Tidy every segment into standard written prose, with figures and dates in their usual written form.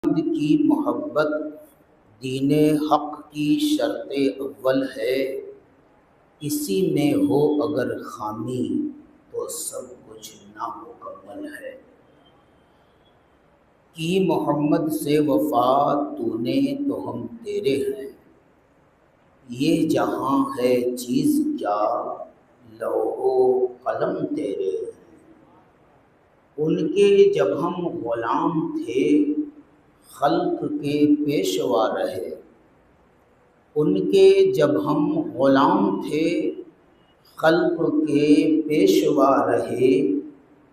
کی محبت دین حق کی شرط اول ہے، اسی میں ہو اگر خامی تو سب کچھ نامکمل ہے۔ کی محمد سے وفا تو نے تو ہم تیرے ہیں، یہ جہاں ہے چیز کیا لوح و قلم تیرے ہیں۔ ان کے جب ہم غلام تھے خلق کے پیشوا رہے، ان کے جب ہم غلام تھے خلق کے پیشوا رہے،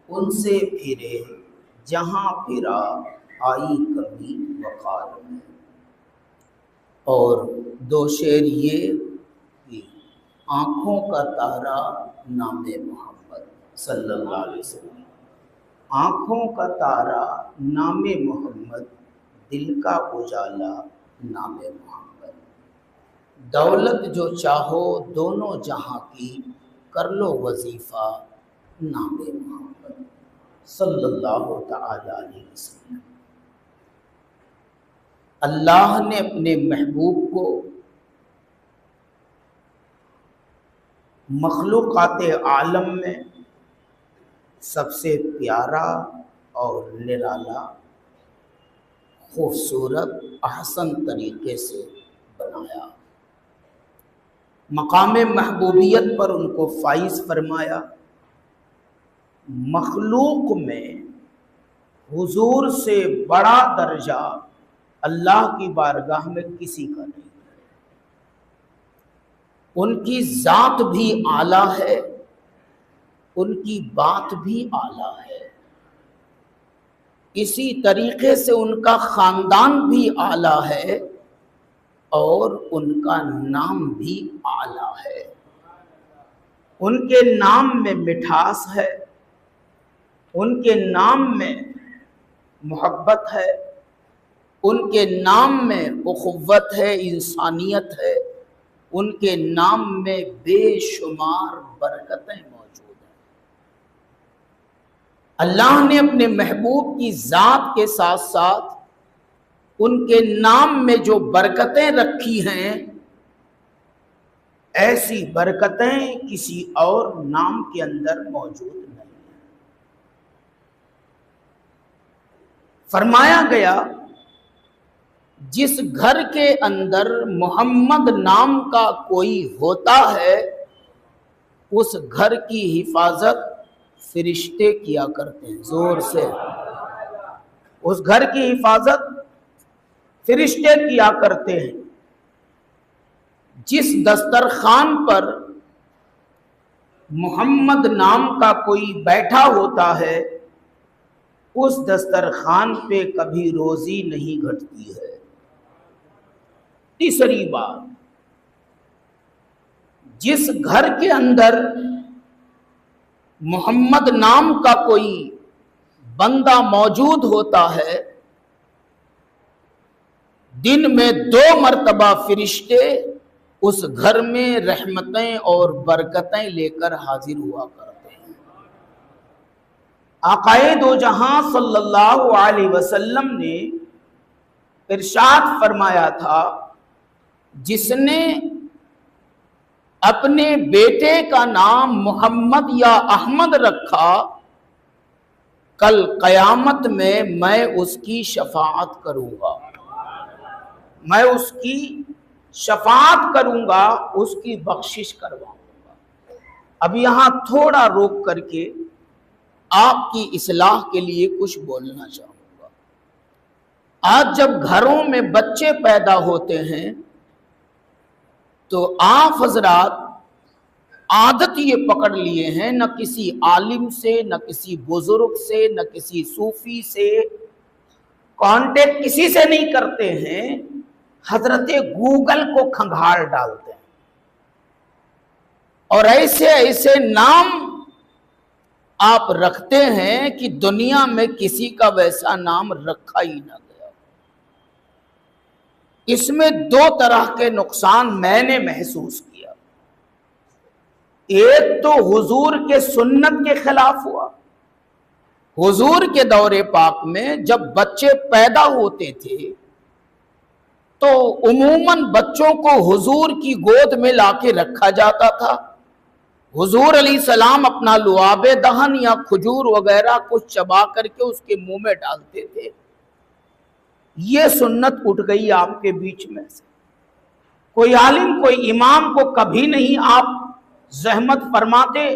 ان سے پھرے جہاں پھرا آئی کمی وقار میں۔ اور دو شعر یہ کہ آنکھوں کا تارا نام محمد صلی اللہ علیہ وسلم، آنکھوں کا تارا نام محمد، دل کا اجالا نام محمد۔ دولت جو چاہو دونوں جہاں کی کر لو وظیفہ نام محمد صلی اللہ تعالی علیہ وسلم۔ اللہ نے اپنے محبوب کو مخلوقات عالم میں سب سے پیارا اور نرالا، خوبصورت، احسن طریقے سے بنایا، مقام محبوبیت پر ان کو فائز فرمایا۔ مخلوق میں حضور سے بڑا درجہ اللہ کی بارگاہ میں کسی کا نہیں ہے۔ ان کی ذات بھی اعلیٰ ہے، ان کی بات بھی اعلیٰ ہے، اسی طریقے سے ان کا خاندان بھی اعلیٰ ہے اور ان کا نام بھی اعلیٰ ہے۔ ان کے نام میں مٹھاس ہے، ان کے نام میں محبت ہے، ان کے نام میں اخوت ہے، انسانیت ہے، ان کے نام میں بے شمار برکتیں موجود ہیں۔ اللہ نے اپنے محبوب کی ذات کے ساتھ ساتھ ان کے نام میں جو برکتیں رکھی ہیں، ایسی برکتیں کسی اور نام کے اندر موجود نہیں ہیں۔ فرمایا گیا جس گھر کے اندر محمد نام کا کوئی ہوتا ہے اس گھر کی حفاظت فرشتے کیا کرتے ہیں۔ زور سے، اس گھر کی حفاظت فرشتے کیا کرتے ہیں۔ جس دسترخوان پر محمد نام کا کوئی بیٹھا ہوتا ہے اس دسترخوان پہ کبھی روزی نہیں گھٹتی ہے۔ تیسری بات، جس گھر کے اندر محمد نام کا کوئی بندہ موجود ہوتا ہے دن میں 2 مرتبہ فرشتے اس گھر میں رحمتیں اور برکتیں لے کر حاضر ہوا کرتے ہیں۔ آقائے دو جہاں صلی اللہ علیہ وسلم نے ارشاد فرمایا تھا، جس نے اپنے بیٹے کا نام محمد یا احمد رکھا کل قیامت میں اس کی شفاعت کروں گا، میں اس کی شفاعت کروں گا، اس کی بخشش کرواؤں گا۔ اب یہاں تھوڑا روک کر کے آپ کی اصلاح کے لیے کچھ بولنا چاہوں گا۔ آج جب گھروں میں بچے پیدا ہوتے ہیں تو آپ حضرات عادت یہ پکڑ لیے ہیں، نہ کسی عالم سے، نہ کسی بزرگ سے، نہ کسی صوفی سے کانٹیکٹ کسی سے نہیں کرتے ہیں، حضرت گوگل کو کھنگال ڈالتے ہیں اور ایسے ایسے نام آپ رکھتے ہیں کہ دنیا میں کسی کا ویسا نام رکھا ہی نہ گیا۔ اس میں 2 طرح کے نقصان میں نے محسوس کیا۔ ایک تو حضور کے سنت کے خلاف ہوا، حضور کے دور پاک میں جب بچے پیدا ہوتے تھے تو عموماً بچوں کو حضور کی گود میں لا کے رکھا جاتا تھا. حضور علیہ السلام اپنا لعاب دہن یا کھجور وغیرہ کچھ چبا کر کے اس کے منہ میں ڈالتے تھے. یہ سنت اٹھ گئی آپ کے بیچ میں سے. کوئی عالم کوئی امام کو کبھی نہیں آپ زحمت فرماتے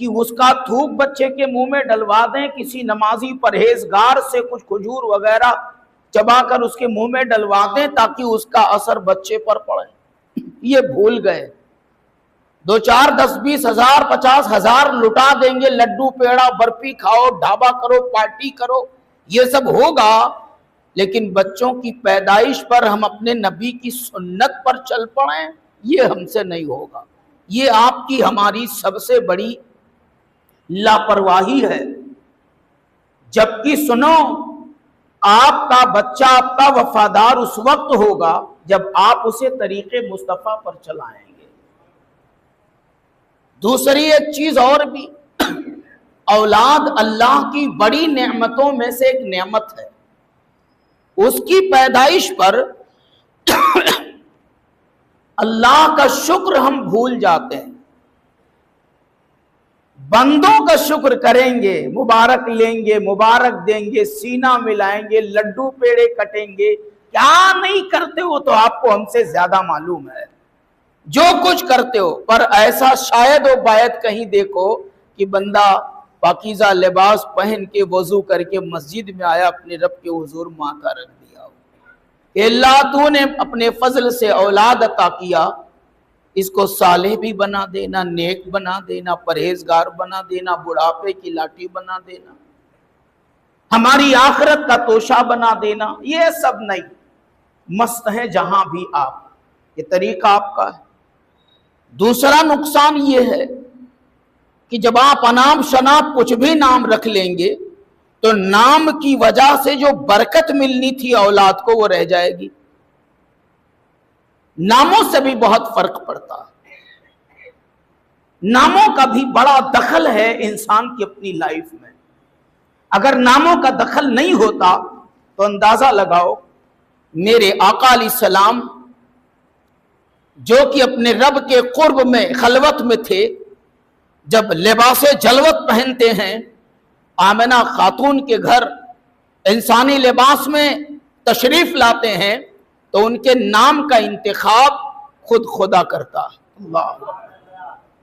کہ اس کا تھوک بچے کے منہ میں ڈلوا دیں. کسی نمازی پرہیزگار سے کچھ کھجور وغیرہ چبا کر اس کے منہ میں ڈلوا دیں تاکہ اس کا اثر بچے پر پڑے. یہ بھول گئے. 2 4 10 20 ہزار 50 ہزار لٹا دیں گے, لڈو پیڑا برفی کھاؤ, ڈھابا کرو, پارٹی کرو, یہ سب ہوگا, لیکن بچوں کی پیدائش پر ہم اپنے نبی کی سنت پر چل پڑیں, یہ ہم سے نہیں ہوگا. یہ آپ کی ہماری سب سے بڑی لاپرواہی ہے. جبکہ سنو, آپ کا بچہ آپ کا وفادار اس وقت ہوگا جب آپ اسے طریقے مصطفیٰ پر چلائیں گے. دوسری ایک چیز اور بھی, اولاد اللہ کی بڑی نعمتوں میں سے ایک نعمت ہے. اس کی پیدائش پر اللہ کا شکر ہم بھول جاتے ہیں. بندوں کا شکر کریں گے, مبارک لیں گے, مبارک دیں گے, سینہ ملائیں گے, لڈو پیڑے کٹیں گے, کیا نہیں کرتے ہو تو آپ کو ہم سے زیادہ معلوم ہے. جو کچھ کرتے ہو, پر ایسا شاید و باید کہیں دیکھو کہ بندہ پاکیزہ لباس پہن کے وضو کر کے مسجد میں آیا, اپنے رب کے حضور ماتھا رکھ دیا کہ اللہ تو نے اپنے فضل سے اولاد عطا کیا, اس کو صالح بھی بنا دینا, نیک بنا دینا, پرہیزگار بنا دینا, بڑھاپے کی لاٹھی بنا دینا, ہماری آخرت کا توشہ بنا دینا. یہ سب نہیں, مست ہیں جہاں بھی آپ, یہ طریقہ آپ کا ہے. دوسرا نقصان یہ ہے کہ جب آپ انام شناب کچھ بھی نام رکھ لیں گے تو نام کی وجہ سے جو برکت ملنی تھی اولاد کو وہ رہ جائے گی. ناموں سے بھی بہت فرق پڑتا ہے. ناموں کا بھی بڑا دخل ہے انسان کی اپنی لائف میں. اگر ناموں کا دخل نہیں ہوتا تو اندازہ لگاؤ, میرے آقا علیہ السلام جو کہ اپنے رب کے قرب میں خلوت میں تھے, جب لباس جلوت پہنتے ہیں, آمنہ خاتون کے گھر انسانی لباس میں تشریف لاتے ہیں, تو ان کے نام کا انتخاب خود خدا کرتا ہے. اللہ,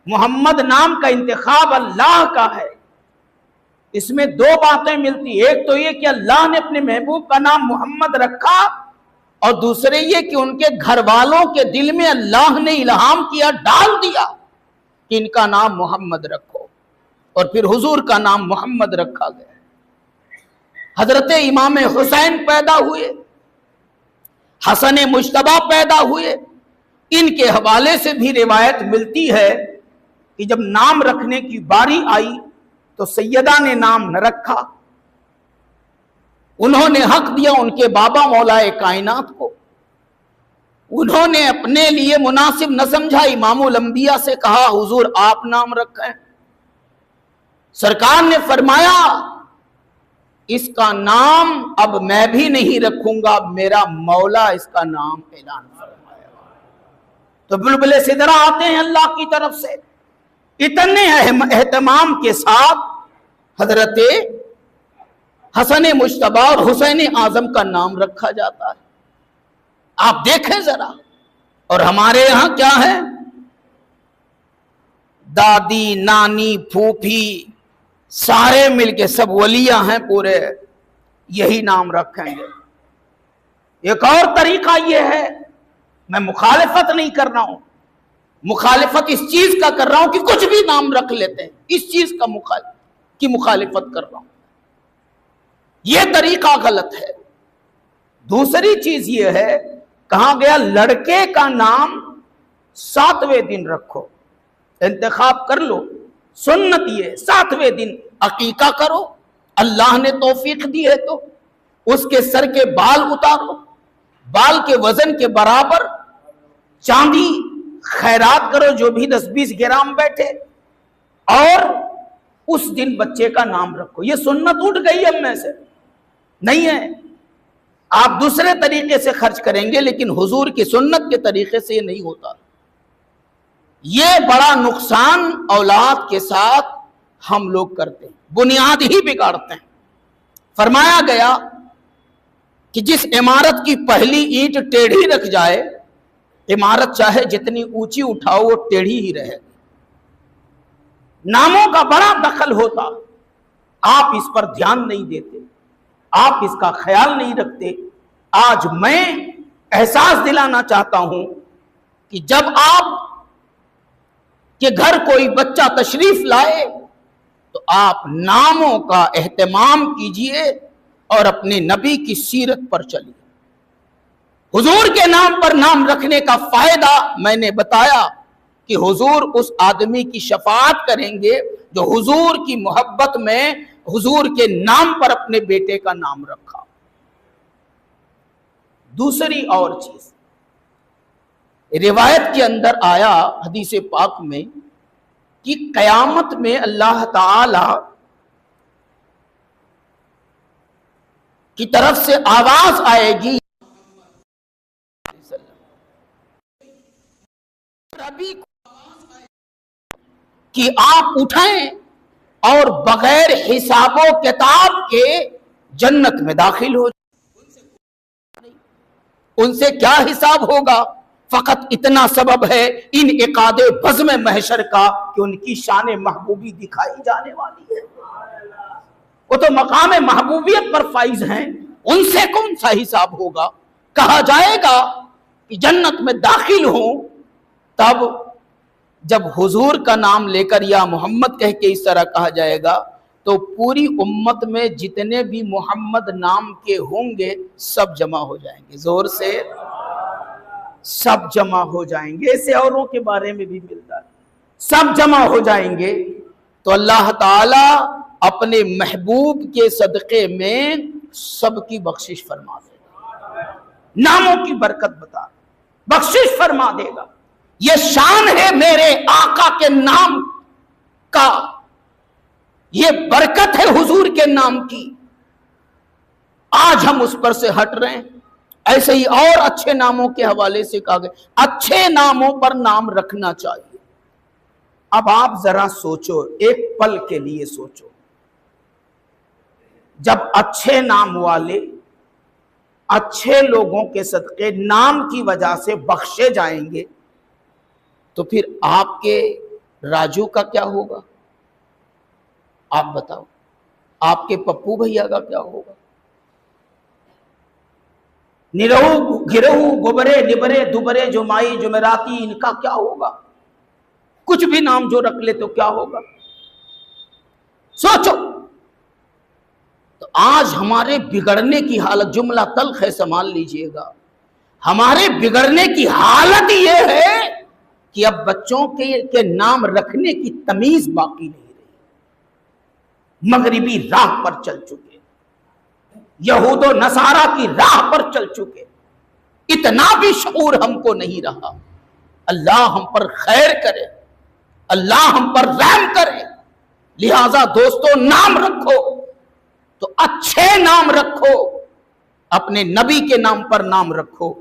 محمد نام کا انتخاب اللہ کا ہے. اس میں 2 باتیں ملتی. ایک تو یہ کہ اللہ نے اپنے محبوب کا نام محمد رکھا, اور دوسرے یہ کہ ان کے گھر والوں کے دل میں اللہ نے الہام کیا, ڈال دیا کہ ان کا نام محمد رکھو, اور پھر حضور کا نام محمد رکھا گیا. حضرت امام حسین پیدا ہوئے, حسن مجتبی پیدا ہوئے. ان کے حوالے سے بھی روایت ملتی ہے کہ جب نام رکھنے کی باری آئی تو سیدہ نے نام نہ رکھا. انہوں نے حق دیا ان کے بابا مولا کائنات کو. انہوں نے اپنے لیے مناسب نہ سمجھا, امام الانبیاء سے کہا حضور آپ نام رکھیں. سرکار نے فرمایا اس کا نام اب میں بھی نہیں رکھوں گا, میرا مولا اس کا نام اعلان فرمایا. تو بلبل سدرا آتے ہیں اللہ کی طرف سے, اتنے اہتمام کے ساتھ حضرت حسن مجتبی اور حسین اعظم کا نام رکھا جاتا ہے. آپ دیکھیں ذرا. اور ہمارے یہاں کیا ہے, دادی نانی پھوپھی سارے مل کے سب ولیاں ہیں پورے, یہی نام رکھیں گے. ایک اور طریقہ یہ ہے, میں مخالفت نہیں کر رہا ہوں, مخالفت اس چیز کا کر رہا ہوں کہ کچھ بھی نام رکھ لیتے ہیں, اس چیز کا مخالفت کر رہا ہوں. یہ طریقہ غلط ہے. دوسری چیز یہ ہے, کہا گیا لڑکے کا نام 7ویں دن رکھو, انتخاب کر لو. سنت یہ 7ویں دن عقیقہ کرو, اللہ نے توفیق دی ہے تو اس کے سر کے بال اتارو, بال کے وزن کے برابر چاندی خیرات کرو جو بھی 10-20 گرام بیٹھے, اور اس دن بچے کا نام رکھو. یہ سنت اٹھ گئی اب میں سے نہیں ہے. آپ دوسرے طریقے سے خرچ کریں گے لیکن حضور کی سنت کے طریقے سے یہ نہیں ہوتا. یہ بڑا نقصان اولاد کے ساتھ ہم لوگ کرتے ہیں, بنیاد ہی بگاڑتے ہیں. فرمایا گیا کہ جس عمارت کی پہلی اینٹ ٹیڑھی رکھ جائے, عمارت چاہے جتنی اونچی اٹھاؤ وہ ٹیڑھی ہی رہے گی. ناموں کا بڑا دخل ہوتا, آپ اس پر دھیان نہیں دیتے, آپ اس کا خیال نہیں رکھتے. آج میں احساس دلانا چاہتا ہوں کہ جب آپ کے گھر کوئی بچہ تشریف لائے تو آپ ناموں کا اہتمام کیجئے اور اپنے نبی کی سیرت پر چلیے. حضور کے نام پر نام رکھنے کا فائدہ میں نے بتایا کہ حضور اس آدمی کی شفاعت کریں گے جو حضور کی محبت میں حضور کے نام پر اپنے بیٹے کا نام رکھا. دوسری اور چیز, روایت کے اندر آیا حدیث پاک میں کہ قیامت میں اللہ تعالی کی طرف سے آواز آئے گی کہ آپ اٹھیں اور بغیر حساب و کتاب کے جنت میں داخل ہو جائیں. ان سے کیا حساب ہوگا؟ فقط اتنا سبب ہے انعقاد بزم محشر کا کہ ان کی شان محبوبی دکھائی جانے والی ہے. وہ تو مقام محبوبیت پر فائز ہیں, ان سے کون سا حساب ہوگا؟ کہا جائے گا کہ جنت میں داخل ہوں, تب جب حضور کا نام لے کر یا محمد کہہ کے اس طرح کہا جائے گا تو پوری امت میں جتنے بھی محمد نام کے ہوں گے سب جمع ہو جائیں گے. زور سے سب جمع ہو جائیں گے. ایسے اوروں کے بارے میں بھی ملتا ہے, سب جمع ہو جائیں گے تو اللہ تعالی اپنے محبوب کے صدقے میں سب کی بخشش فرما دے گا, ناموں کی برکت بتا بخشش فرما دے گا. یہ شان ہے میرے آقا کے نام کا, یہ برکت ہے حضور کے نام کی. آج ہم اس پر سے ہٹ رہے ہیں. ایسے ہی اور اچھے ناموں کے حوالے سے کہا گیا اچھے ناموں پر نام رکھنا چاہیے. اب آپ ذرا سوچو, ایک پل کے لیے سوچو, جب اچھے نام والے اچھے لوگوں کے صدقے نام کی وجہ سے بخشے جائیں گے تو پھر آپ کے راجو کا کیا ہوگا؟ آپ بتاؤ. آپ کے پپو بھیا کا کیا ہوگا؟ نرہو گرہو گبرے نبرے دبرے جمائی جمعراتی ان کا کیا ہوگا؟ کچھ بھی نام جو رکھ لے تو کیا ہوگا؟ سوچو. تو آج ہمارے بگڑنے کی حالت, جملہ تلخ ہے سنبھال لیجئے گا, ہمارے بگڑنے کی حالت یہ ہے کہ اب بچوں کے نام رکھنے کی تمیز باقی نہیں رہی. مغربی راہ پر چل چکے, یہود و نصارہ کی راہ پر چل چکے, اتنا بھی شعور ہم کو نہیں رہا. اللہ ہم پر خیر کرے, اللہ ہم پر رحم کرے. لہذا دوستو, نام رکھو تو اچھے نام رکھو, اپنے نبی کے نام پر نام رکھو,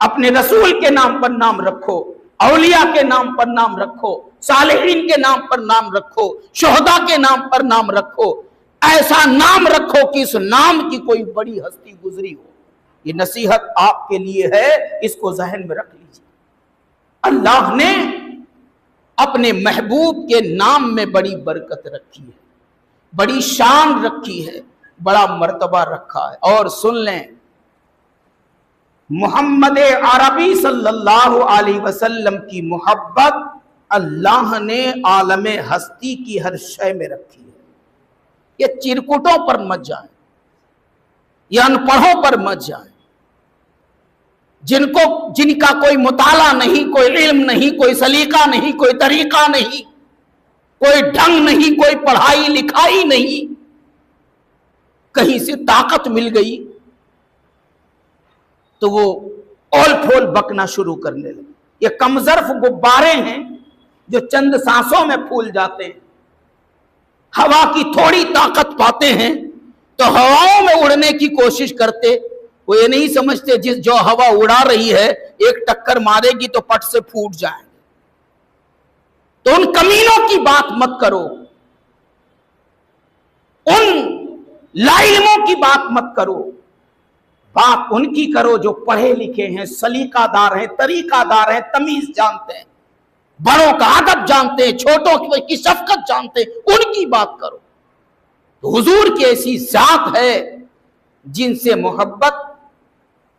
اپنے رسول کے نام پر نام رکھو, اولیاء کے نام پر نام رکھو, صالحین کے نام پر نام رکھو, شہداء کے نام پر نام رکھو. ایسا نام رکھو کہ اس نام کی کوئی بڑی ہستی گزری ہو. یہ نصیحت آپ کے لیے ہے, اس کو ذہن میں رکھ لیجیے. اللہ نے اپنے محبوب کے نام میں بڑی برکت رکھی ہے, بڑی شان رکھی ہے, بڑا مرتبہ رکھا ہے. اور سن لیں, محمد عربی صلی اللہ علیہ وسلم کی محبت اللہ نے عالم ہستی کی ہر شے میں رکھی ہے. یہ چرکٹوں پر مت جائیں, یہ ان پڑھوں پر مت جائیں, جن کا کوئی مطالعہ نہیں, کوئی علم نہیں, کوئی سلیقہ نہیں, کوئی طریقہ نہیں, کوئی ڈھنگ نہیں, کوئی پڑھائی لکھائی نہیں, کہیں سے طاقت مل گئی تو وہ اول پھول بکنا شروع کرنے لگے. یہ کمظرف غبارے ہیں جو چند سانسوں میں پھول جاتے ہیں. ہوا کی تھوڑی طاقت پاتے ہیں تو ہواؤں میں اڑنے کی کوشش کرتے، وہ یہ نہیں سمجھتے جو ہوا اڑا رہی ہے ایک ٹکر مارے گی تو پٹ سے پھوٹ جائیں گے۔ تو ان کمینوں کی بات مت کرو، ان لاعلموں کی بات مت کرو، بات ان کی کرو جو پڑھے لکھے ہیں، سلیقہ دار ہیں، طریقہ دار ہیں، تمیز جانتے ہیں، بڑوں کا ادب جانتے ہیں، چھوٹوں کی شفقت جانتے ہیں، ان کی بات کرو۔ حضور کی ایسی ذات ہے جن سے محبت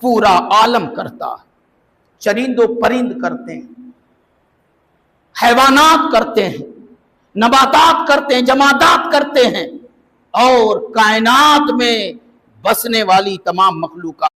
پورا عالم کرتا ہے، چرند و پرند کرتے ہیں، حیوانات کرتے ہیں، نباتات کرتے ہیں، جمادات کرتے ہیں، اور کائنات میں بسنے والی تمام مخلوقات